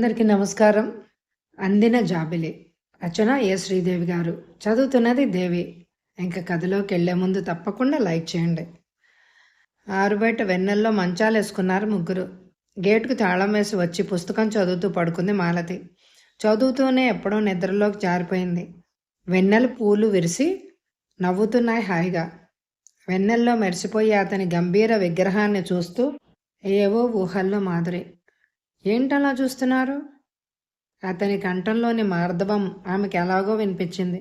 అందరికీ నమస్కారం. అందిన జాబిలి రచన ఏ శ్రీదేవి గారు, చదువుతున్నది దేవి. ఇంకా కథలోకెళ్లే ముందు తప్పకుండా లైక్ చేయండి. ఆరుబయట వెన్నెల్లో మంచాలు వేసుకున్నారు ముగ్గురు. గేటుకు తాళం వేసి వచ్చి పుస్తకం చదువుతూ పడుకుంది మాలతి. చదువుతూనే ఎప్పుడో నిద్రలోకి జారిపోయింది. వెన్నెల పూలు విరిసి నవ్వుతున్నాయి హాయిగా. వెన్నెల్లో మెరిసిపోయి అతని గంభీర విగ్రహాన్ని చూస్తూ ఏవో ఊహల్లో మాధురి. ఏంటలా చూస్తున్నారు? అతని కంఠంలోని మార్దవం ఆమెకి ఎలాగో వినిపించింది.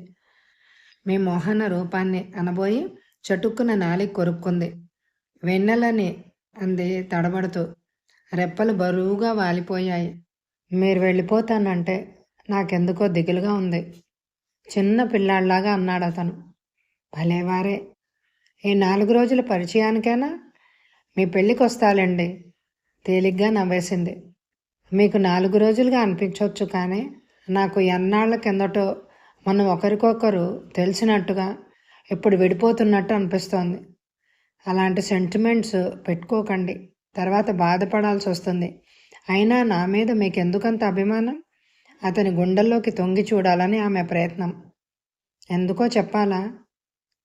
మీ మోహన రూపాన్ని అనబోయి చటుక్కున నాలిక కొరుక్కుంది. వెన్నెలని అంది తడబడుతూ. రెప్పలు బరువుగా వాలిపోయాయి. మీరు వెళ్ళిపోతానంటే నాకెందుకో దిగులుగా ఉంది. చిన్న పిల్లాడిలాగా అన్నాడు అతను. భలేవారే, ఈ 4 రోజుల పరిచయానికైనా మీ పెళ్ళికి వస్తాలండి. తేలిగ్గా నవ్వేసింది. మీకు 4 రోజులుగా అనిపించవచ్చు, కానీ నాకు ఎన్నాళ్ల కిందటో మనం ఒకరికొకరు తెలిసినట్టుగా ఇప్పుడు విడిపోతున్నట్టు అనిపిస్తోంది. అలాంటి సెంటిమెంట్స్ పెట్టుకోకండి, తర్వాత బాధపడాల్సి వస్తుంది. అయినా నా మీద మీకు ఎందుకంత అభిమానం? అతని గుండెల్లోకి తొంగి చూడాలని ఆమె ప్రయత్నం. ఎందుకో చెప్పాలా?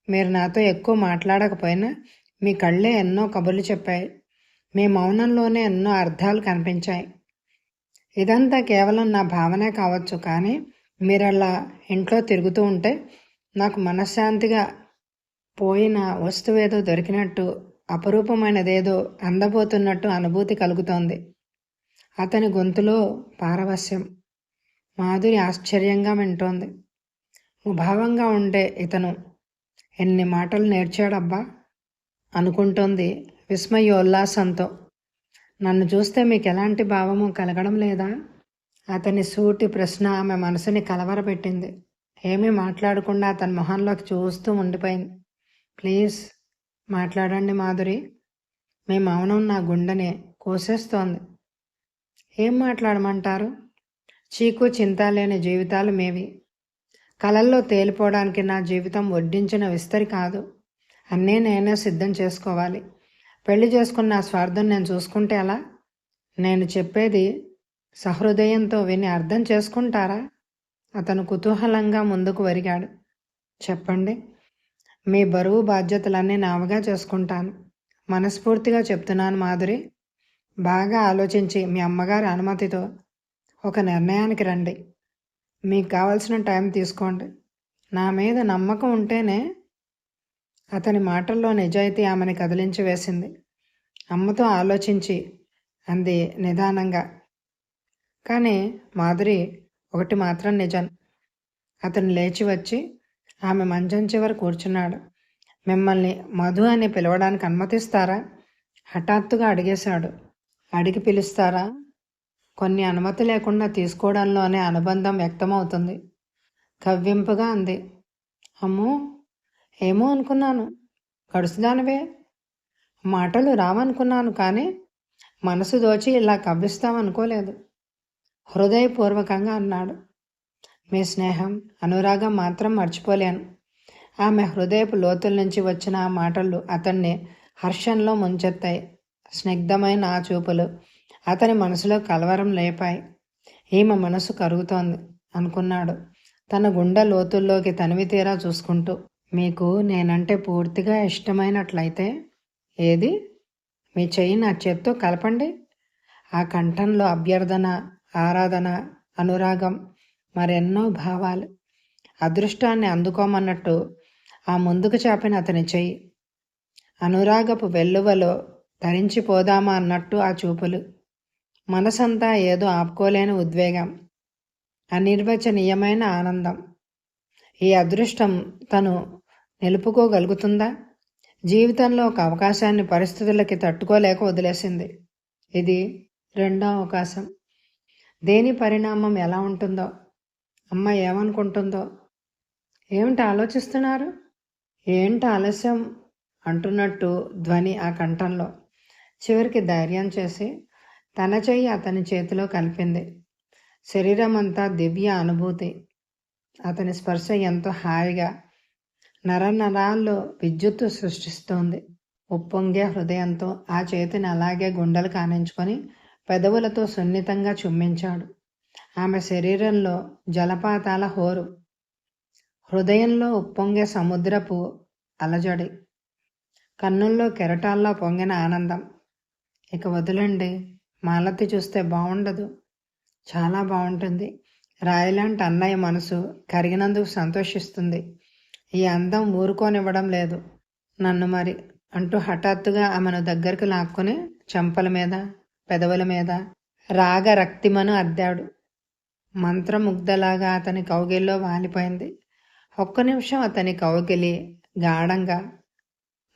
మీరు నాతో ఎక్కువ మాట్లాడకపోయినా మీ కళ్ళే ఎన్నో కబుర్లు చెప్పాయి. మీ మౌనంలోనే ఎన్నో అర్థాలు కనిపించాయి. ఇదంతా కేవలం నా భావనే కావచ్చు, కానీ మీరలా ఇంట్లో తిరుగుతూ ఉంటే నాకు మనశ్శాంతిగా పోయిన వస్తువేదో దొరికినట్టు, అపరూపమైనదేదో అందబోతున్నట్టు అనుభూతి కలుగుతోంది. అతని గొంతులో పారవస్యం. మాధురి ఆశ్చర్యంగా వింటోంది. ముభావంగా ఉండే ఇతను ఎన్ని మాటలు నేర్చాడబ్బా అనుకుంటోంది విస్మయోల్లాసంతో. నన్ను చూస్తే మీకు ఎలాంటి భావము కలగడం లేదా? అతని సూటి ప్రశ్న ఆమె మనసుని కలవరపెట్టింది. ఏమీ మాట్లాడకుండా అతని మొహంలోకి చూస్తూ ఉండిపోయింది. ప్లీజ్ మాట్లాడండి మాధురి. మీ మౌనం నా గుండెని కోసేస్తోంది. ఏం మాట్లాడమంటారు? చీకు చింత లేని జీవితాలు మేవి. కలల్లో తేలిపోవడానికి నా జీవితం వడ్డించిన విస్తరి కాదు. అన్నీ నేనే సిద్ధం చేసుకోవాలి. పెళ్లి చేసుకున్న నా స్వార్థం నేను చూసుకుంటే ఎలా? నేను చెప్పేది సహృదయంతో విని అర్థం చేసుకుంటారా? అతను కుతూహలంగా ముందుకు వరిగాడు. చెప్పండి. మీ బరువు బాధ్యతలన్నీ నావగా చేసుకుంటాను. మనస్ఫూర్తిగా చెప్తున్నాను మాధురి. బాగా ఆలోచించి మీ అమ్మగారి అనుమతితో ఒక నిర్ణయానికి రండి. మీకు కావలసిన టైం తీసుకోండి. నా మీద నమ్మకం ఉంటేనే. అతని మాటల్లో నిజాయితీ ఆమెని కదిలించి వేసింది. అమ్మతో ఆలోచించి అంది నిదానంగా. కానీ మాధురి, ఒకటి మాత్రం నిజం. అతను లేచి వచ్చి ఆమె మంచం చివర కూర్చున్నాడు. మిమ్మల్ని మధు అని పిలవడానికి అనుమతిస్తారా? హఠాత్తుగా అడిగేశాడు. అడిగి పిలుస్తారా? కొన్ని అనుమతి లేకుండా తీసుకోవడంలోనే అనుబంధం వ్యక్తమవుతుంది. కవ్వింపుగా అంది. అమ్మో, ఏమో అనుకున్నాను. గడుసుదానివే. మాటలు రావనుకున్నాను, కానీ మనసు దోచి ఇలా కవ్విస్తామనుకోలేదు. హృదయపూర్వకంగా అన్నాడు. మీ స్నేహం, అనురాగం మాత్రం మర్చిపోలేను. ఆమె హృదయపు లోతుల నుంచి వచ్చిన ఆ మాటలు అతన్ని హర్షంలో ముంచెత్తాయి. స్నిగ్ధమైన ఆ చూపులు అతని మనసులో కలవరం లేపాయి. ఈమె మనసు కరుగుతోంది అనుకున్నాడు, తన గుండె లోతుల్లోకి తనివి తీరా చూసుకుంటూ. మీకు నేనంటే పూర్తిగా ఇష్టమైనట్లయితే ఏది? మీ చెయ్యి నా చేత్తో కలపండి. ఆ కంఠంలో అభ్యర్థన, ఆరాధన, అనురాగం, మరెన్నో భావాలు. అదృష్టాన్ని అందుకోమన్నట్టు ఆ ముందుకు చాపిన అతని చెయ్యి. అనురాగపు వెల్లువలో ధరించిపోదామా అన్నట్టు ఆ చూపులు. మనసంతా ఏదో ఆపుకోలేని ఉద్వేగం, అనిర్వచనీయమైన ఆనందం. ఈ అదృష్టం తను నిలుపుకోగలుగుతుందా? జీవితంలో ఒక అవకాశాన్ని పరిస్థితులకి తట్టుకోలేక వదిలేసింది. ఇది రెండో అవకాశం. దేని పరిణామం ఎలా ఉంటుందో, అమ్మ ఏమనుకుంటుందో. ఏమిటి ఆలోచిస్తున్నారు? ఏంటి ఆలస్యం అంటున్నట్టు ధ్వని ఆ కంఠంలో. చివరికి ధైర్యం చేసి తన చెయ్యి అతని చేతిలో కలిపింది. శరీరం అంతా దివ్య అనుభూతి. అతని స్పర్శ ఎంతో హాయిగా నరనరాల్లో విద్యుత్తు సృష్టిస్తోంది. ఉప్పొంగే హృదయంతో ఆ చేతిని అలాగే గుండెలు కానించుకొని పెదవులతో సున్నితంగా చుమ్మించాడు. ఆమె శరీరంలో జలపాతాల హోరు, హృదయంలో ఉప్పొంగే సముద్రపు అలజడి, కన్నుల్లో కెరటాల్లో పొంగిన ఆనందం. ఇక వదిలండి, మాలతి చూస్తే బాగుండదు. చాలా బాగుంటుంది. రాయలాంటి అన్నయ్య మనసు కరిగినందుకు సంతోషిస్తుంది. ఈ అందం ఊరుకోనివ్వడం లేదు నన్ను మరి అంటూ హఠాత్తుగా ఆమెను దగ్గరకు లాక్కుని చెంపల మీద, పెదవుల మీద రాగరక్తిమను అద్దాడు. మంత్రముగ్ధలాగా అతని కౌగిల్లో వాలిపోయింది. ఒక్క నిమిషం అతని కౌగిలి గాఢంగా,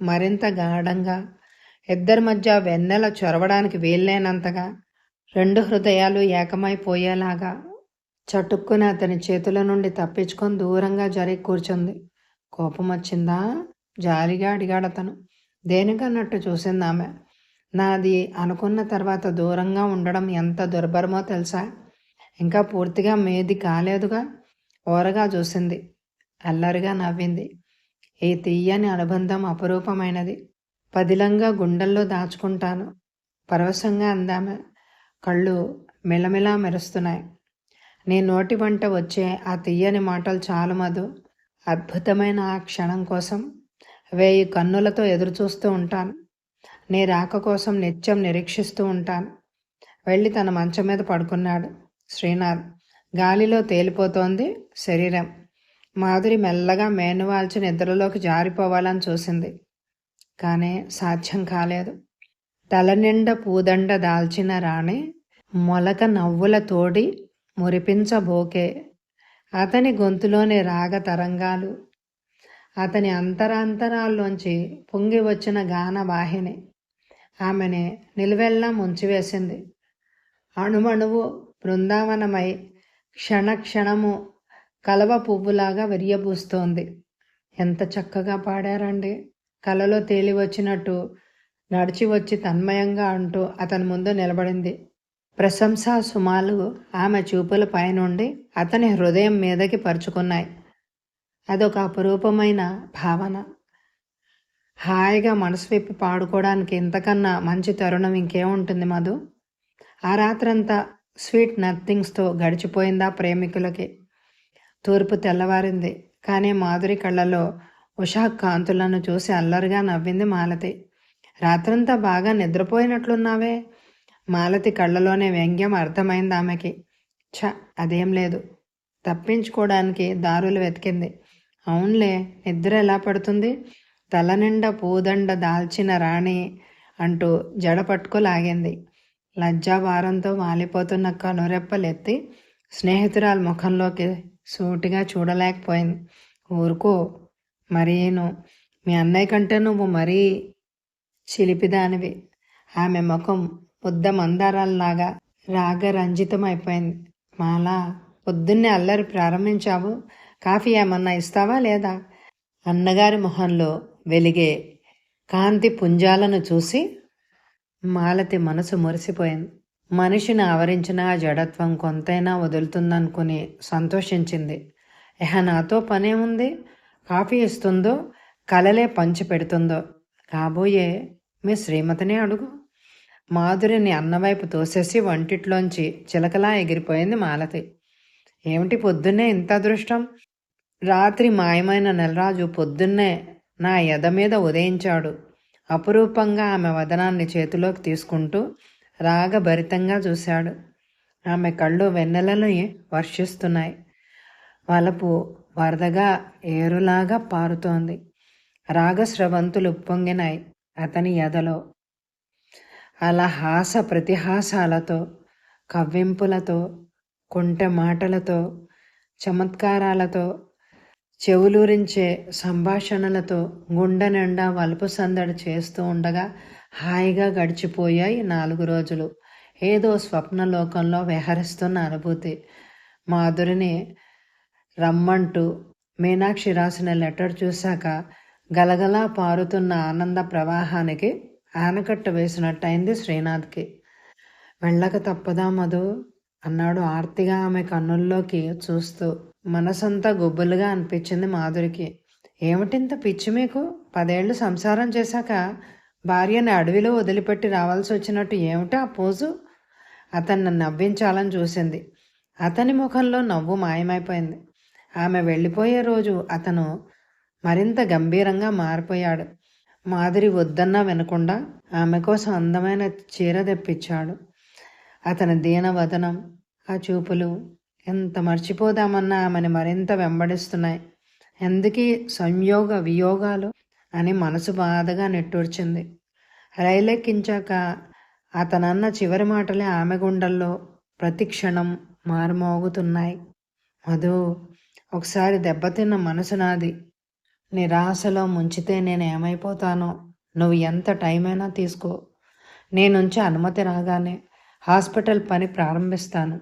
మరింత గాఢంగా, ఇద్దరి మధ్య వెన్నెల చొరవడానికి వీల్లేనంతగా, రెండు హృదయాలు ఏకమైపోయేలాగా. చటుక్కున అతని చేతుల నుండి తప్పించుకొని దూరంగా జరిగి కూర్చుంది. కోపం వచ్చిందా? జాలిగా అడిగాడతను. దేనికన్నట్టు చూసింది ఆమె. నాది అనుకున్న తర్వాత దూరంగా ఉండడం ఎంత దుర్భరమో తెలుసా? ఇంకా పూర్తిగా మేది కాలేదుగా. ఓరగా చూసింది. అల్లరిగా నవ్వింది. ఈ తీయని అనుబంధం అపురూపమైనది. పదిలంగా గుండెల్లో దాచుకుంటాను. పరవశంగా అందామె. కళ్ళు మిలమిలా మెరుస్తున్నాయి. నీ నోటి వంట వచ్చే ఆ తీయని మాటలు చాలు మధు. అద్భుతమైన ఆ క్షణం కోసం 1000 కన్నులతో ఎదురుచూస్తూ ఉంటాను. నీ రాక కోసం నిత్యం నిరీక్షిస్తూ ఉంటాను. వెళ్ళి తన మంచం మీద పడుకున్నాడు శ్రీనాథ్. గాలిలో తేలిపోతోంది శరీరం. మాధురి మెల్లగా మేనువాల్చి నిద్రలోకి జారిపోవాలని చూసింది. కానీ సాధ్యం కాలేదు. తలనిండా పూదండ దాల్చిన రాణి మొలక నవ్వుల తోడి మురిపించబోకే. అతని గొంతులోని రాగ తరంగాలు, అతని అంతరాంతరాల్లోంచి పొంగి వచ్చిన గానవాహిని ఆమెని నిలువెల్లా ముంచివేసింది. అణువణువు బృందావనమై క్షణక్షణము కలవ పువ్వులాగా విరియబూస్తోంది. ఎంత చక్కగా పాడారండి. కలలో తేలి వచ్చినట్టు నడిచి వచ్చి తన్మయంగా అంటూ అతని ముందు నిలబడింది. ప్రశంసా సుమాలు ఆమె చూపుల పైనుండి అతని హృదయం మీదకి పరుచుకున్నాయి. అదొక అపురూపమైన భావన. హాయిగా మనసు విప్పి పాడుకోవడానికి ఇంతకన్నా మంచి తరుణం ఇంకేముంటుంది మధు? ఆ రాత్రంతా స్వీట్ నథింగ్స్తో గడిచిపోయిందా ప్రేమికులకి. తూర్పు తెల్లవారింది. కానీ మాధురి కళ్ళలో ఉషా కాంతులను చూసి అల్లరిగా నవ్వింది మాలతి. రాత్రంతా బాగా నిద్రపోయినట్లున్నావే. మాలతి కళ్ళలోనే వ్యంగ్యం అర్థమైంది ఆమెకి. అదేం లేదు. తప్పించుకోవడానికి దారులు వెతికింది. అవునులే, నిద్ర ఎలా పడుతుంది? తలనిండా పూదండ దాల్చిన రాణి అంటూ జడ పట్టుకోలాగింది. లజ్జాభారంతో వాలిపోతున్న కనురెప్పలెత్తి స్నేహితురాల ముఖంలోకి సూటిగా చూడలేకపోయింది. ఊరుకో, మరీను. మీ అన్నయ్య కంటే నువ్వు మరీ చిలిపిదానివి. ఆమె ముఖం ముద్ద మందారాల్లాగా రాగరంజితమైపోయింది. మాలా, పొద్దున్నే అల్లరి ప్రారంభించావు. కాఫీ ఏమన్నా ఇస్తావా లేదా? అన్నగారి మొహంలో వెలిగే కాంతి పుంజాలను చూసి మాలతి మనసు మురిసిపోయింది. మనిషిని ఆవరించిన ఆ జడత్వం కొంతైనా వదులుతుందనుకుని సంతోషించింది. నాతో పనేముంది? కాఫీ ఇస్తుందో, కలలే పంచి పెడుతుందో కాబోయే మీ శ్రీమతిని అడుగు. మాధురిని అన్నవైపు తోసేసి వంటిట్లోంచి చిలకలా ఎగిరిపోయింది మాలతి. ఏమిటి పొద్దున్నే ఇంత అదృష్టం? రాత్రి మాయమైన నెలరాజు పొద్దున్నే నా ఎద మీద ఉదయించాడు. అపురూపంగా ఆమె వదనాన్ని చేతిలోకి తీసుకుంటూ రాగభరితంగా చూశాడు. ఆమె కళ్ళు వెన్నెలను వర్షిస్తున్నాయి. వలపు వరదగా ఏరులాగా పారుతోంది. రాగస్రవంతులు ఉప్పొంగినాయి అతని ఎదలో. అలా హాస ప్రతిహాసాలతో, కవ్వింపులతో, కుంటె మాటలతో, చమత్కారాలతో, చెవులూరించే సంభాషణలతో గుండె నిండా వలుపు సందడి చేస్తూ ఉండగా హాయిగా గడిచిపోయాయి 4 రోజులు. ఏదో స్వప్నలోకంలో విహరిస్తున్న అనుభూతి. మాధురిని రమ్మంటూ మీనాక్షి రాసిన లెటర్ చూశాక గలగలా పారుతున్న ఆనంద ప్రవాహానికి ఆనకట్ట వేసినట్టయింది శ్రీనాథ్కి. వెళ్ళక తప్పదా మధు అన్నాడు ఆర్తిగా ఆమె కన్నుల్లోకి చూస్తూ. మనసంతా గుబ్బులుగా అనిపించింది మాధురికి. ఏమిటింత పిచ్చి మీకు? 10 ఏళ్ళు సంసారం చేశాక భార్యని అడవిలో వదిలిపెట్టి రావాల్సి వచ్చినట్టు ఏమిటా పోజు? అతన్ని నవ్వించాలని చూసింది. అతని ముఖంలో నవ్వు మాయమైపోయింది. ఆమె వెళ్ళిపోయే రోజు అతను మరింత గంభీరంగా మారిపోయాడు. మాధురి వద్దన్నా వినకుండా ఆమె కోసం అందమైన చీర తెప్పించాడు. అతని దీనవదనం, ఆ చూపులు ఎంత మర్చిపోదామన్నా ఆమెను మరింత వెంబడిస్తున్నాయి. ఎందుకీ సంయోగ వియోగాలు అని మనసు బాధగా నిట్టూర్చింది. రైలెక్కించాక అతనన్న చివరి మాటలే ఆమె గుండెల్లో ప్రతిక్షణం మారుమోగుతున్నాయి. మధు, ఒకసారి దెబ్బతిన్న మనసు నాది. నిరాశలో ముంచితే నేను ఏమైపోతానో. నువ్వు ఎంత టైం అయినా తీసుకో. నీ నుంచి అనుమతి రాగానే హాస్పిటల్ పని ప్రారంభిస్తాను.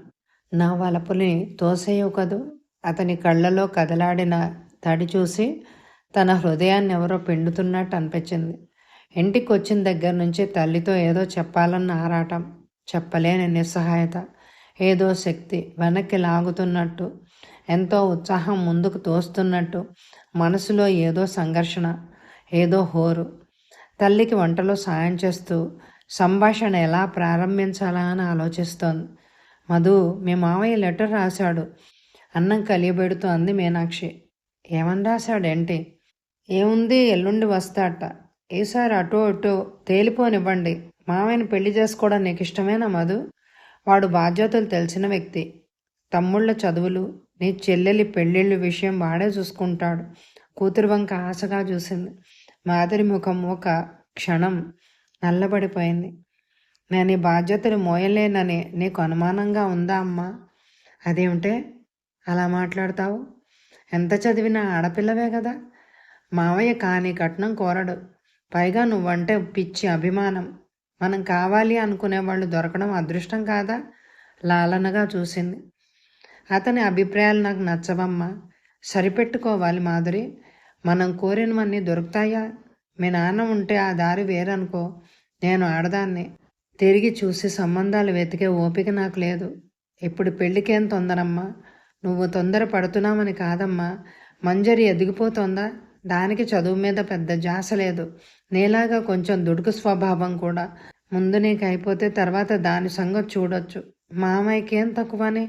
నా వలపుని తోసేయవు కదూ. అతని కళ్ళలో కదలాడిన తడి చూసి తన హృదయాన్ని ఎవరో పిండుతున్నట్టు అనిపించింది. ఇంటికి వచ్చిన దగ్గర నుంచి తల్లితో ఏదో చెప్పాలన్న ఆరాటం, చెప్పలేని నిస్సహాయత, ఏదో శక్తి వెనక్కి లాగుతున్నట్టు, ఎంతో ఉత్సాహం ముందుకు తోస్తున్నట్టు, మనసులో ఏదో సంఘర్షణ, ఏదో హోరు. తల్లికి వంటలో సాయం చేస్తూ సంభాషణ ఎలా ప్రారంభించాలా అని ఆలోచిస్తోంది. మధు, మీ మావయ్య లెటర్ రాశాడు. అన్నం కలియబెడుతూ అంది మీనాక్షి. ఏమని రాశాడేంటి? ఏముంది, ఎల్లుండి వస్తాట. ఈసారి అటో ఇటో తేలిపోనివ్వండి. మావయ్యని పెళ్లి చేసుకోవడం నీకు ఇష్టమేనా మధు? వాడు బాధ్యతలు తెలిసిన వ్యక్తి. తమ్ముళ్ళ చదువులు, నీ చెల్లెలి పెళ్ళిళ్ళు విషయం వాడే చూసుకుంటాడు. కూతురు వంక ఆశగా చూసింది. మాధురి ముఖం ఒక క్షణం నల్లబడిపోయింది. నేను ఈ బాధ్యతలు మోయలేనని నీకు అనుమానంగా ఉందా అమ్మా? అదేమిటే అలా మాట్లాడతావు? ఎంత చదివినా ఆడపిల్లవే కదా. మావయ్య కానీ కట్నం కోరడు. పైగా నువ్వంటే పిచ్చి అభిమానం. మనం కావాలి అనుకునే వాళ్ళు దొరకడం అదృష్టం కాదా? లాలనగా చూసింది. అతని అభిప్రాయాలు నాకు నచ్చవమ్మా. సరిపెట్టుకోవాలి మాధురి. మనం కోరినవన్నీ దొరుకుతాయా? మీ నాన్న ఉంటే ఆ దారి వేరనుకో. నేను ఆడదాన్ని. తిరిగి చూసి సంబంధాలు వెతికే ఓపిక నాకు లేదు. ఇప్పుడు పెళ్ళికేం తొందరమ్మా? నువ్వు తొందర పడుతున్నామని కాదమ్మా. మంజరి ఎదిగిపోతోందా? దానికి చదువు మీద పెద్ద జాస లేదు. నీలాగా కొంచెం దుడుకు స్వభావం కూడా. ముందు నీకు అయిపోతే తర్వాత దాని సంగతి చూడొచ్చు. మామయ్యకి ఏం తక్కువని?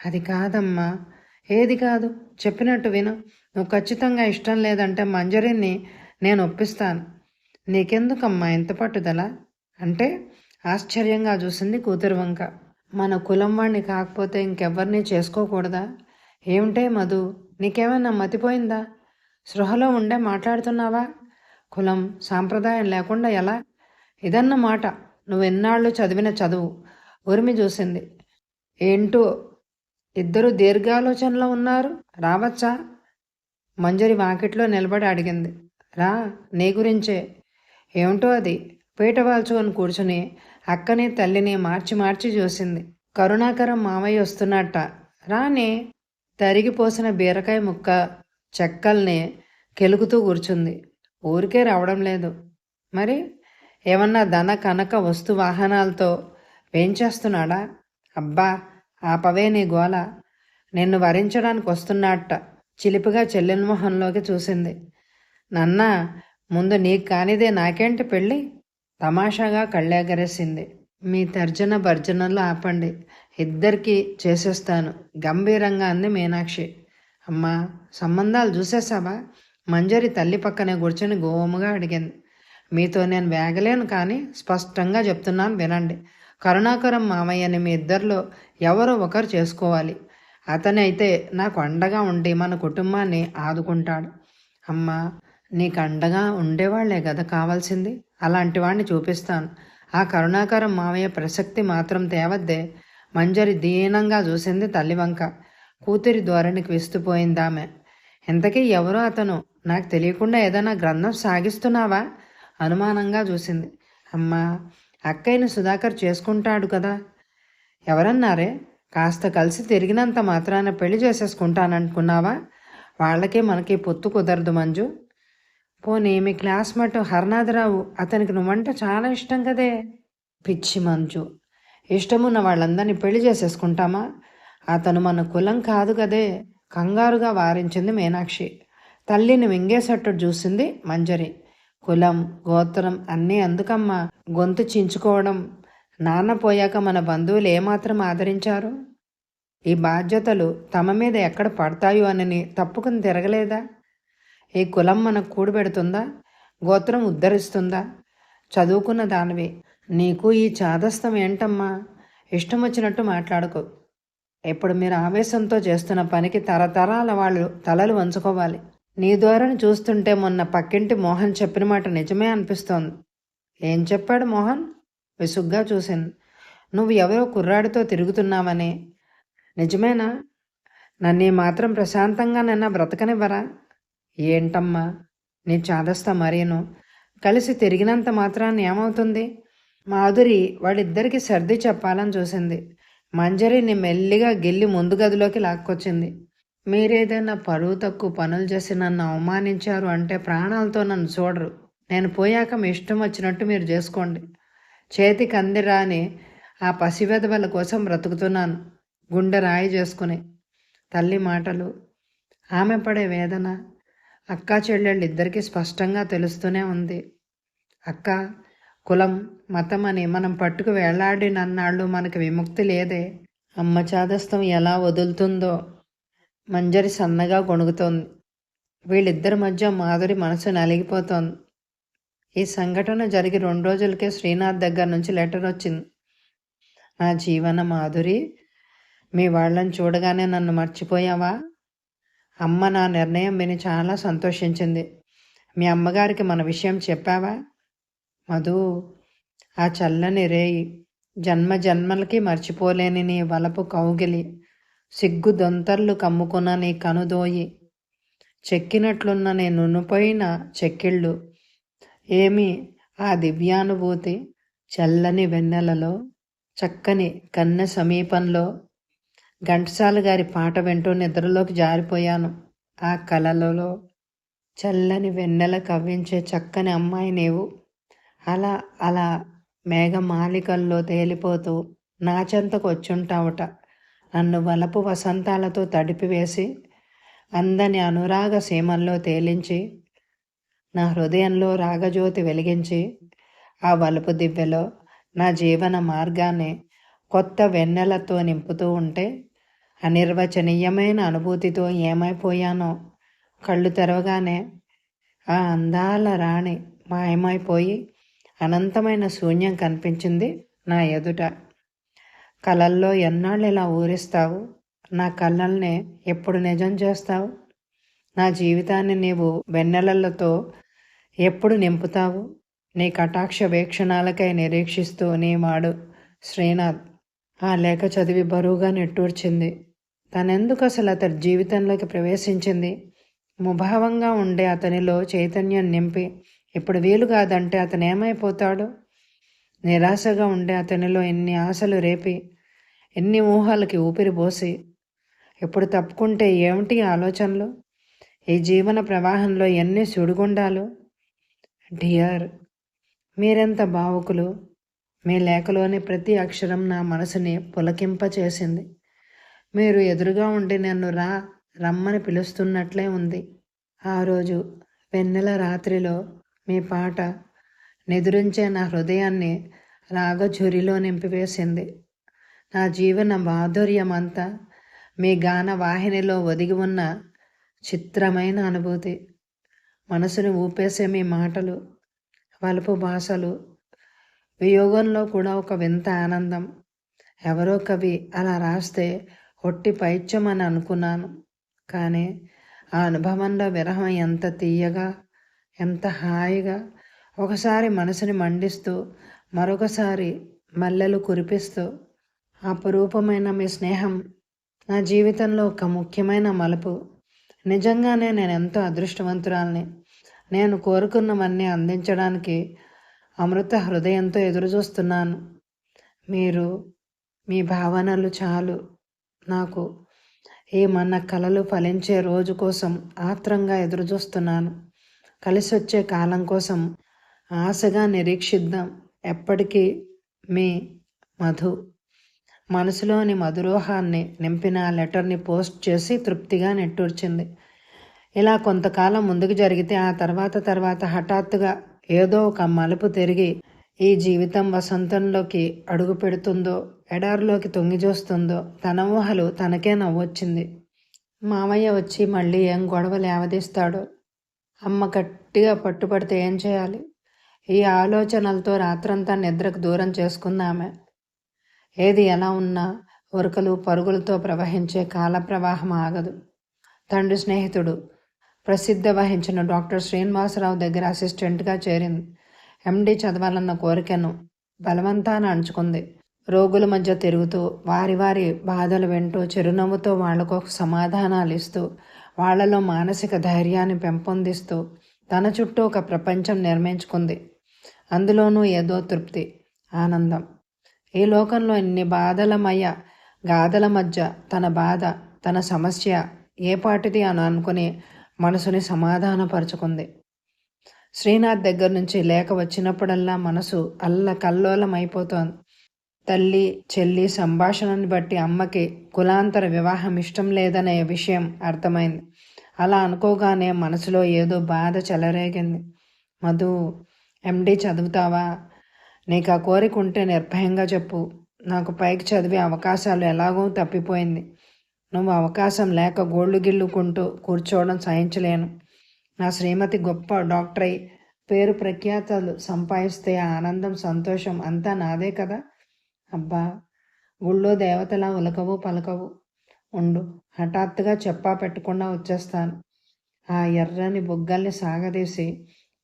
అది కాదమ్మా. ఏది కాదు? చెప్పినట్టు విను. నువ్వు ఖచ్చితంగా ఇష్టం లేదంటే మంజరిని నేను ఒప్పిస్తాను. నీకెందుకమ్మా ఎంత పట్టుదల? అంటే ఆశ్చర్యంగా చూసింది కూతురు వంక. మన కులం వాడిని కాకపోతే ఇంకెవ్వరిని చేసుకోకూడదా? ఏమిటే మధు, నీకేమైనా మతిపోయిందా? స్పృహలో ఉండే మాట్లాడుతున్నావా? కులం సాంప్రదాయం లేకుండా ఎలా? ఇదన్న మాట నువ్వెన్నాళ్ళు చదివిన చదువు. ఉరిమి చూసింది. ఏంటో ఇద్దరు దీర్ఘాలోచనలో ఉన్నారు. రావచ్చా? మంజరి వాకిట్లో నిలబడి అడిగింది. రా, నీ గురించే. ఏమిటో అది? పీట వాల్చుకొని కూర్చుని అక్కని తల్లిని మార్చి మార్చి చూసింది. కరుణాకరం మామయ్య వస్తున్నట్ట. రాని. తరిగిపోసిన బీరకాయ ముక్క చెక్కల్ని కెలుకుతూ కూర్చుంది. ఊరికే రావడం లేదు. మరి ఏమన్నా ధన కనక వస్తు వాహనాలతో వేంచేస్తున్నాడా? అబ్బా, ఆపవే నీ గోల. నిన్ను వరించడానికి వస్తున్నట్ట. చిలిపిగా చెల్లెల మొహంలోకి చూసింది. నాన్న, ముందు నీకు కానిదే నాకేంటి పెళ్ళి? తమాషాగా కళ్ళెగరేసింది. మీ తర్జన భర్జనలు ఆపండి. ఇద్దరికీ చేసేస్తాను గంభీరంగా అంది మీనాక్షి. అమ్మా, సంబంధాలు చూసేసావా? మంజరి తల్లి పక్కనే కూర్చొని గోముగా అడిగింది. మీతో నేను వేగలేను, కానీ స్పష్టంగా చెప్తున్నాను వినండి. కరుణాకరం మామయ్యని మీ ఇద్దరిలో ఎవరో ఒకరు చేసుకోవాలి. అతనైతే నాకు అండగా ఉండి మన కుటుంబాన్ని ఆదుకుంటాడు. అమ్మా, నీకు అండగా ఉండేవాళ్లే కదా కావాల్సింది. అలాంటి వాడిని చూపిస్తాను. ఆ కరుణాకరం మామయ్య ప్రసక్తి మాత్రం తేవద్దే. మంజరి దీనంగా చూసింది తల్లి వంక. కూతురి ధోరణికి విస్తుపోయిందామె. ఇంతకీ ఎవరో అతను? నాకు తెలియకుండా ఏదైనా గ్రంథం సాగిస్తున్నావా? అనుమానంగా చూసింది. అమ్మా, అక్కయ్యని సుధాకర్ చేసుకుంటాడు కదా. ఎవరన్నారే? కాస్త కలిసి తిరిగినంత మాత్రాన పెళ్లి చేసేసుకుంటాననుకున్నావా? వాళ్ళకి మనకి పొత్తు కుదరదు మంజు. పోనీ మీ క్లాస్మేట్ హరనాథరావు, అతనికి నువ్వంటే చాలా ఇష్టం కదే. పిచ్చి మంజు, ఇష్టమున్న వాళ్ళందరినీ పెళ్లి చేసేసుకుంటామా? అతను మన కులం కాదు కదే. కంగారుగా వారించింది మీనాక్షి. తల్లిని మింగేసట్టు చూసింది మంజరి. కులం గోత్రం అన్నీ అందుకమ్మా. గొంతు చించుకోవడం. నాన్న పోయాక మన బంధువులు ఏమాత్రం ఆదరించారు? ఈ బాధ్యతలు తమ మీద ఎక్కడ పడతాయో అని తప్పుకుని తిరగలేదా? ఈ కులం మనకు కూడబెడుతుందా? గోత్రం ఉద్ధరిస్తుందా? చదువుకున్న దానివి, నీకు ఈ చాదస్తం ఏంటమ్మా? ఇష్టం వచ్చినట్టు మాట్లాడుకో. ఇప్పుడు మీరు ఆవేశంతో చేస్తున్న పనికి తరతరాల వాళ్ళు తలలు వంచుకోవాలి. నీ ధోరణి చూస్తుంటే మొన్న పక్కింటి మోహన్ చెప్పిన మాట నిజమే అనిపిస్తోంది. ఏం చెప్పాడు మోహన్? విసుగ్గా చూసింది. నువ్వు ఎవరో కుర్రాడితో తిరుగుతున్నావని. నిజమేనా? నన్ను మాత్రం ప్రశాంతంగా నిన్న బ్రతకనివ్వరా? ఏంటమ్మా నీ చాదస్తా మరీను? కలిసి తిరిగినంత మాత్రాన్ని ఏమవుతుంది? మాధురి వాళ్ళిద్దరికీ సర్ది చెప్పాలని చూసింది. మంజరిని మెల్లిగా గిల్లి ముందు గదిలోకి లాక్కొచ్చింది. మీరేదైనా పరువు తక్కువ పనులు చేసి నన్ను అవమానించారు అంటే ప్రాణాలతో నన్ను చూడరు. నేను పోయాక మీ ఇష్టం వచ్చినట్టు మీరు చేసుకోండి. చేతికి అందిరాని ఆ పసివెదవల కోసం బ్రతుకుతున్నాను, గుండె రాయి చేసుకుని. తల్లి మాటలు, ఆమె పడే వేదన అక్కా చెల్లెళ్ళిద్దరికీ స్పష్టంగా తెలుస్తూనే ఉంది. అక్క, కులం మతం అని మనం పట్టుకు వేళ్లాడినన్నాళ్ళు మనకి విముక్తి లేదే. అమ్మ చాదస్తం ఎలా వదులుతుందో. మంజరి సన్నగా గొణుగుతోంది. వీళ్ళిద్దరి మధ్య మాధురి మనసు నలిగిపోతోంది. ఈ సంఘటన జరిగి 2 రోజులకే శ్రీనాథ్ దగ్గర నుంచి లెటర్ వచ్చింది. నా జీవన మాధురి, మీ వాళ్ళని చూడగానే నన్ను మర్చిపోయావా? అమ్మ నా నిర్ణయం విని చాలా సంతోషించింది. మీ అమ్మగారికి మన విషయం చెప్పావా? మధు, ఆ చల్లని రేయి, జన్మ జన్మలకి మర్చిపోలేని నీ వలపు కౌగిలి, సిగ్గు దొంతర్లు కమ్ముకున్న నీ కనుదోయి, చెక్కినట్లున్న నీ నునుపోయిన చెక్కిళ్ళు, ఏమి ఆ దివ్యానుభూతి? చల్లని వెన్నెలలో, చక్కని కన్నె సమీపంలో ఘంటసాల గారి పాట వింటూ నిద్రలోకి జారిపోయాను. ఆ కలలలో చల్లని వెన్నెల కవ్వించే చక్కని అమ్మాయి నీవు. అలా అలా మేఘమాలికల్లో తేలిపోతూ నా చెంతకు వచ్చుంటావుట. నన్ను వలపు వసంతాలతో తడిపివేసి అందని అనురాగ సీమల్లో తేలించి నా హృదయంలో రాగజ్యోతి వెలిగించి ఆ వలుపు దివ్యలో నా జీవన మార్గాన్ని కొత్త వెన్నెలతో నింపుతూ ఉంటే అనిర్వచనీయమైన అనుభూతితో ఏమైపోయానో. కళ్ళు తెరవగానే ఆ అందాల రాణి మాయమైపోయి అనంతమైన శూన్యం కనిపించింది నా ఎదుట. కలల్లో ఎన్నాళ్ళు ఇలా ఊరిస్తావు? నా కళ్ళల్ని ఎప్పుడు నిజం చేస్తావు? నా జీవితాన్ని నీవు వెన్నెలలతో ఎప్పుడు నింపుతావు? నీ కటాక్ష వీక్షణాలకై నిరీక్షిస్తూ నీవాడు శ్రీనాథ్. ఆ లేఖ చదివి బరువుగా నిట్టూర్చింది. తనెందుకు అసలు అతడి జీవితంలోకి ప్రవేశించింది? ముభావంగా ఉండే అతనిలో చైతన్యం నింపి ఇప్పుడు వీలు కాదంటే అతను ఏమైపోతాడు? నిరాశగా ఉండే అతనిలో ఎన్ని ఆశలు రేపి ఎన్ని ఊహలకి ఊపిరి పోసి ఇప్పుడు తప్పుకుంటే ఏమిటి ఆలోచనలు? ఈ జీవన ప్రవాహంలో ఎన్ని సుడిగుండాలు! డియర్, మీరెంత భావుకులు! మీ లేఖలోని ప్రతి అక్షరం నా మనసుని పులకింపచేసింది. మీరు ఎదురుగా ఉండి నన్ను రమ్మని పిలుస్తున్నట్లే ఉంది. ఆ రోజు వెన్నెల రాత్రిలో మీ పాట నిదురించే నా హృదయాన్ని రాగఝురిలో నింపివేసింది. నా జీవన మాధుర్యమంతా మీ గాన వాహినిలో ఒదిగి ఉన్న చిత్రమైన అనుభూతి. మనసుని ఊపేసే మీ మాటలు, వలుపు భాషలు, వియోగంలో కూడా ఒక వింత ఆనందం. ఎవరో కవి అలా రాస్తే ఒట్టి పైత్యం అని అనుకున్నాను. కానీ ఆ అనుభవంలో విరహం ఎంత తీయగా, ఎంత హాయిగా, ఒకసారి మనసుని మండిస్తూ మరొకసారి మల్లెలు కురిపిస్తూ. అపురూపమైన మీ స్నేహం నా జీవితంలో ఒక ముఖ్యమైన మలుపు. నిజంగానే నేను ఎంతో అదృష్టవంతురాల్ని. నేను కోరుకున్నవన్నీ అందించడానికి అమృత హృదయంతో ఎదురుచూస్తున్నాను. మీరు, మీ భావనలు చాలు నాకు. మన కలలు ఫలించే రోజు కోసం ఆత్రంగా ఎదురుచూస్తున్నాను. కలిసొచ్చే కాలం కోసం ఆశగా నిరీక్షిద్దాం. ఎప్పటికీ మీ మధు. మనసులోని మధురోహాన్ని నింపిన ఆ లెటర్ని పోస్ట్ చేసి తృప్తిగా నిట్టూర్చింది. ఇలా కొంతకాలం ముందుకు జరిగితే ఆ తర్వాత హఠాత్తుగా ఏదో ఒక మలుపు తిరిగి ఈ జీవితం వసంతంలోకి అడుగు పెడుతుందో ఎడారిలోకి తొంగి చూస్తుందో తన ఊహలు తనకే నవ్వొచ్చింది. మామయ్య వచ్చి మళ్ళీ ఏం గొడవ లేవదీస్తాడో, అమ్మ గట్టిగా పట్టుపడితే ఏం చేయాలి? ఈ ఆలోచనలతో రాత్రంతా నిద్రకు దూరం చేసుకుంది ఆమె. ఏది ఎలా ఉన్నా ఉరకలు పరుగులతో ప్రవహించే కాల ప్రవాహం ఆగదు. తండ్రి స్నేహితుడు ప్రసిద్ధ వహించిన డాక్టర్ శ్రీనివాసరావు దగ్గర అసిస్టెంట్గా చేరింది. ఎండి చదవాలన్న కోరికను బలవంతాన అణుచుకుంది. రోగుల మధ్య తిరుగుతూ వారి వారి బాధలు వింటూ చిరునవ్వుతో వాళ్లకు సమాధానాలు ఇస్తూ వాళ్లలో మానసిక ధైర్యాన్ని పెంపొందిస్తూ తన చుట్టూ ఒక ప్రపంచం నిర్మించుకుంది. అందులోనూ ఏదో తృప్తి, ఆనందం. ఈ లోకంలో ఇన్ని బాధలమయ్య గాథల మధ్య తన బాధ, తన సమస్య ఏపాటిది అని అనుకుని మనసుని సమాధానపరుచుకుంది. శ్రీనాథ్ దగ్గర నుంచి లేఖ వచ్చినప్పుడల్లా మనసు అల్లకల్లోలమైపోతోంది. తల్లి చెల్లి సంభాషణను బట్టి అమ్మకి కులాంతర వివాహం ఇష్టం లేదనే విషయం అర్థమైంది. అలా అనుకోగానే మనసులో ఏదో బాధ చెలరేగింది. మధు, ఎండి చదువుతావా? నీకు ఆ కోరిక ఉంటే నిర్భయంగా చెప్పు. నాకు పైకి చదివే అవకాశాలు ఎలాగో తప్పిపోయింది. నువ్వు అవకాశం లేక గోళ్ళు గిల్లుకుంటూ కూర్చోవడం సహించలేను. నా శ్రీమతి గొప్ప డాక్టర్ అయి పేరు ప్రఖ్యాతలు సంపాదిస్తే ఆ ఆనందం సంతోషం అంతా నాదే కదా. అబ్బా, గుళ్ళో దేవతలా ఉలకవు పలకవు. ఉండు, హఠాత్తుగా చెప్పా పెట్టకుండా వచ్చేస్తాను. ఆ ఎర్రని బొగ్గల్ని సాగదీసి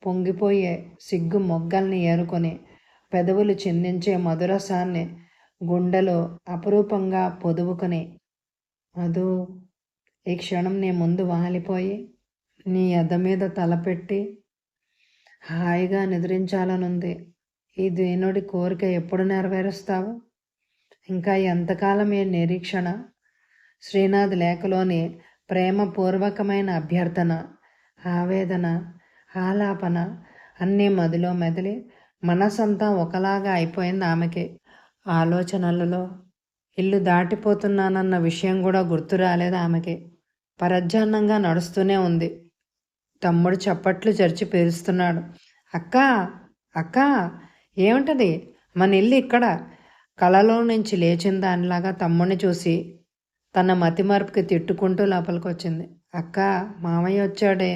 పొంగిపోయే సిగ్గు మొగ్గల్ని ఏరుకొని పెదవులు చిందించే మధురసాన్ని గుండెలో అపురూపంగా పొదువుకొని, అదో ఈ క్షణం నీ ముందు వాలిపోయి నీ ఎద మీద తలపెట్టి హాయిగా నిద్రించాలనుంది. ఈ దీనుడి కోరిక ఎప్పుడు నెరవేరుస్తావు? ఇంకా ఎంతకాలం ఈ నిరీక్షణ? శ్రీనాథ్ లేఖలోని ప్రేమపూర్వకమైన అభ్యర్థన, ఆవేదన, ఆలాపన అన్నీ మదిలో మెదిలి మనసంతా ఒకలాగా అయిపోయింది ఆమెకి. ఆలోచనలలో ఇల్లు దాటిపోతున్నానన్న విషయం కూడా గుర్తు రాలేదు ఆమెకి. పరధ్యాన్నంగా నడుస్తూనే ఉంది. తమ్ముడు చప్పట్లు చరిచి పిలుస్తున్నాడు. అక్కా, అక్కా, ఏమిటది? మన ఇల్లు ఇక్కడ. కలలో నుంచి లేచిన దానిలాగా తమ్ముడిని చూసి తన మతిమరుపుకి తిట్టుకుంటూ లోపలికొచ్చింది. అక్క, మామయ్య వచ్చాడే.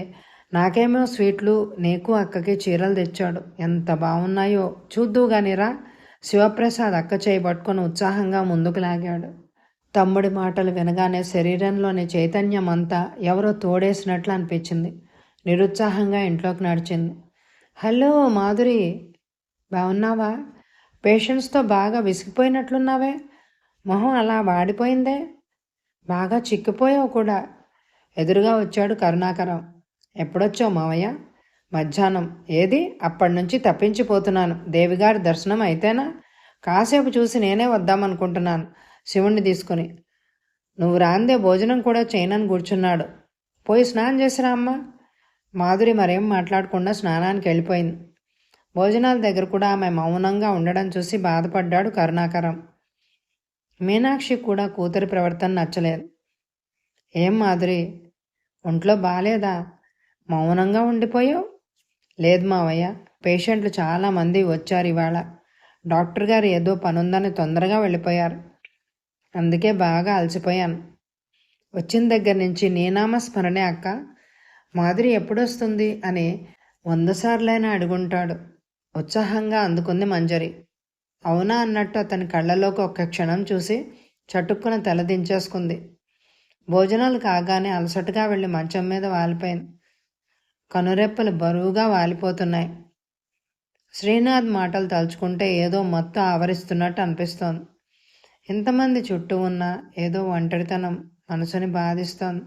నాకేమో స్వీట్లు, నీకు అక్కకి చీరలు తెచ్చాడు. ఎంత బాగున్నాయో చూద్దువు గానిరా. శివప్రసాద్ అక్క చేయి పట్టుకొని ఉత్సాహంగా ముందుకు లాగాడు. తమ్ముడి మాటలు వినగానే శరీరంలోని చైతన్యం అంతా ఎవరో తోడేసినట్లు అనిపించింది. నిరుత్సాహంగా ఇంట్లోకి నడిచింది. హలో మాధురి, బాగున్నావా? పేషెంట్స్తో బాగా విసిగిపోయినట్లున్నావే. మొహం అలా వాడిపోయిందే. బాగా చిక్కిపోయావు కూడా. ఎదురుగా వచ్చాడు కరుణాకరం. ఎప్పుడొచ్చావు మావయ్య? మధ్యాహ్నం. ఏది? అప్పటి నుంచి తప్పించిపోతున్నాను. దేవిగారి దర్శనం అయితేనా? కాసేపు చూసి నేనే వద్దామనుకుంటున్నాను శివుణ్ణి తీసుకుని. నువ్వు రాందే భోజనం కూడా చేయనని కూర్చున్నాడు. పోయి స్నానం చేసిరా అమ్మ. మాధురి మరేం మాట్లాడకుండా స్నానానికి వెళ్ళిపోయింది. భోజనాల దగ్గర కూడా ఆమె మౌనంగా ఉండడం చూసి బాధపడ్డాడు కరుణాకరం. మీనాక్షి కూడా కూతురి ప్రవర్తన నచ్చలేదు. ఏం మాధురి, ఒంట్లో బాలేదా? మౌనంగా ఉండిపోయావు. లేదు మావయ్య, పేషెంట్లు చాలామంది వచ్చారు ఇవాళ. డాక్టర్ గారు ఏదో పనుందని తొందరగా వెళ్ళిపోయారు. అందుకే బాగా అలసిపోయాను. వచ్చిన దగ్గర నుంచి నీనామస్మరణే అక్క. మాధురి ఎప్పుడొస్తుంది అని 100 సార్లైనా అడుగుంటాడు. ఉత్సాహంగా అందుకుంది మంజరి. అవునా అన్నట్టు అతని కళ్ళలోకి ఒక్క క్షణం చూసి చటుక్కున తలదించేసుకుంది. భోజనాలు కాగానే అలసటగా వెళ్ళి మంచం మీద వాలిపోయింది. కనురెప్పలు బరువుగా వాలిపోతున్నాయి. శ్రీనాథ్ మాటలు తలుచుకుంటే ఏదో మత్తు ఆవరిస్తున్నట్టు అనిపిస్తోంది. ఇంతమంది చుట్టూ ఉన్న ఏదో ఒంటరితనం మనసుని బాధిస్తోంది.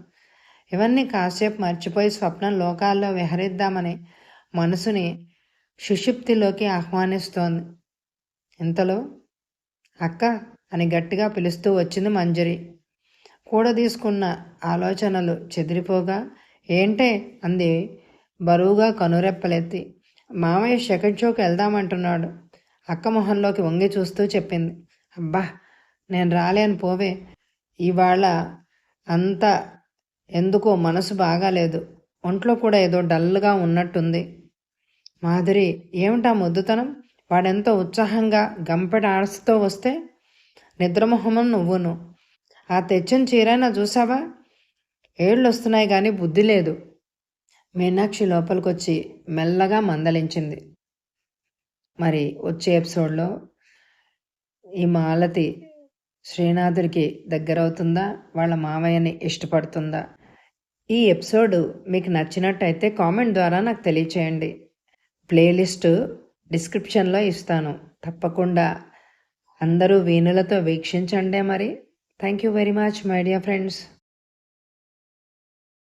ఇవన్నీ కాసేపు మర్చిపోయి స్వప్నం లోకాల్లో విహరిద్దామని మనసుని సుషుప్తిలోకి ఆహ్వానిస్తోంది. ఇంతలో అక్క అని గట్టిగా పిలుస్తూ వచ్చింది మంజరి. కూడ తీసుకున్న ఆలోచనలు చెదిరిపోగా ఏంటే అంది బరువుగా కనురెప్పలెత్తి. మామయ్య సెకండ్ షోకి వెళ్దామంటున్నాడు. అక్క మొహంలోకి వంగి చూస్తూ చెప్పింది. అబ్బా, నేను రాలేను పోవే. ఇవాళ అంతా ఎందుకో మనసు బాగాలేదు. ఒంట్లో కూడా ఏదో డల్గా ఉన్నట్టుంది. మాధురి, ఏమిటా ముద్దుతనం? వాడెంతో ఉత్సాహంగా గంపెట ఆడుస్తూ వస్తే నిద్రమొహమం నువ్వును. ఆ తెచ్చిన చీరైనా చూసావా? ఏళ్ళు వస్తున్నాయి కానీ బుద్ధి లేదు. మీనాక్షి లోపలికొచ్చి మెల్లగా మందలించింది. మరి వచ్చే ఎపిసోడ్లో ఈ మాలతి శ్రీనాథుడికి దగ్గరవుతుందా, వాళ్ళ మామయ్యని ఇష్టపడుతుందా? ఈ ఎపిసోడ్ మీకు నచ్చినట్టయితే కామెంట్ ద్వారా నాకు తెలియచేయండి. ప్లేలిస్ట్ డిస్క్రిప్షన్లో ఇస్తాను. తప్పకుండా అందరూ వీణులతో వీక్షించండి. మరి thank you very much my dear friends.